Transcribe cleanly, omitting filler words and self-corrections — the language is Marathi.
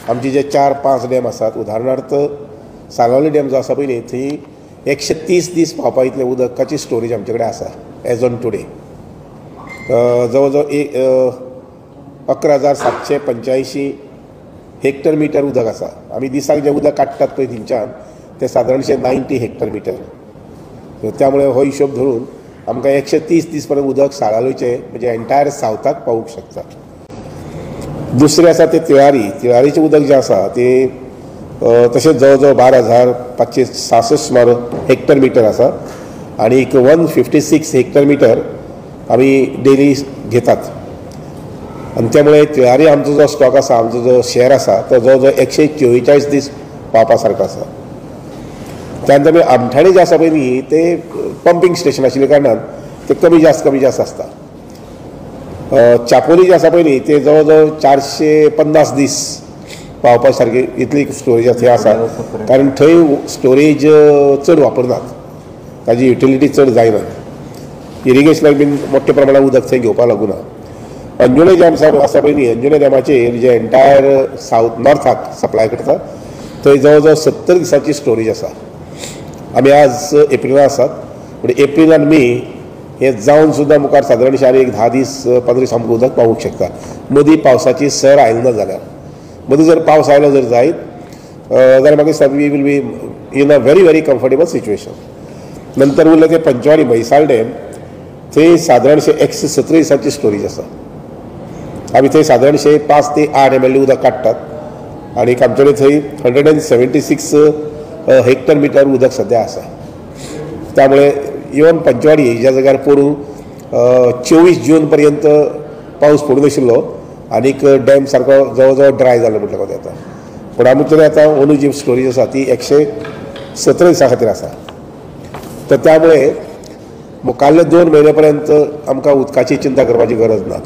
आमचे जे 4-5 डॅम आसात, उदाहरणार्थ सालावली डॅम जो आसा पळय न्ही, थंय 130 दीस पावपा इतलें उदकाची स्टोरेज आमचे कडेन आसा एज ऑन टुडे. जवळ जवळ 11,785 हेक्टर मिटर उदक आसा. आमी दिसाक जें उदक काडटात पळय थिंच्यान तें सादारणशें 90 हेक्टर मिटर. त्यामुळे हो हिशोब धरून आमकां 130 दीस पर्यंत उदक साळावलीचें म्हणजे एंटायर सावथाक पावूंक शकता. दुसरें आसा तें तिळारीचें उदक जें आसा तें तशेंच जवळ जवळ 12,566 सुमार हेक्टर मिटर आसा आनी 156 हेक्टर मिटर आमी डेली घेतात. आनी त्यामुळे तिळारी आमचो जो स्टॉक आसा, आमचो जो शेअर आसा तो जवळ जवळ 144 दीस पावपा सारको आसा. त्यानंतर आमी आमठाणे जे आसा पळय न्ही ते पंपींग स्टेशन आशिल्ल्या कारणान ते कमी जास्त आसता. चापोली जे आसा पळय न्ही ते जवळ जवळ 450 दीस पावपा सारकी इतली स्टोरेज थंय आसा, कारण थंय स्टोरेज चड वापरनात, ताजी युटिलिटी चड जायना. इरिगेशनाक बीन मोठ्या प्रमाणात उदक थंय घेवपाक लागूना. अंजुणे डॅम आसा पळय न्ही, अंजुणे डॅमाचेर जे एंटायर सावथ नॉर्थाक सप्लाय करता थंय जवळ जवळ 70 दिसांची स्टोरेज आसा. आमी आज एप्रिलांत आसात, पूण एप्रील आनी मे हे जावन सुद्दां मुखार सादारणशें आनी 10 दीस 15 दीस आमकां उदक पावूंक शकता. मदीं पावसाची सर आयली ना जाल्यार, मदीं जर पावस आयलो जर जायत जाल्यार म्हाका दिसता we will be in a very comfortable situation. नंतर उरलें तें पंचवाडी म्हैसाळ डॅम, थंय सादारणशें 117 दिसांची स्टोरेज आसा. आमी थंय सादारणशें 5 ते 8 ml उदक काडटात आनी आमचे कडेन थंय 176 हेक्टर मिटर उदक सद्या आसा. त्यामुळे इवन पंचवाडी ह्या जाग्यार पोरूं 24 जून पर्यंत पावस पडूं नाशिल्लो आनीक डॅम सारको जवळ जवळ ड्राय जालो म्हटल्यार कोता येता. पूण आमी तरी आतां अंदू जी स्टोरेज आसा ती 117 दिसां खातीर आसा. तर त्यामुळे मुखाल्ले 2 म्हयने पर्यंत आमकां उदकाची चिंता करपाची गरज ना.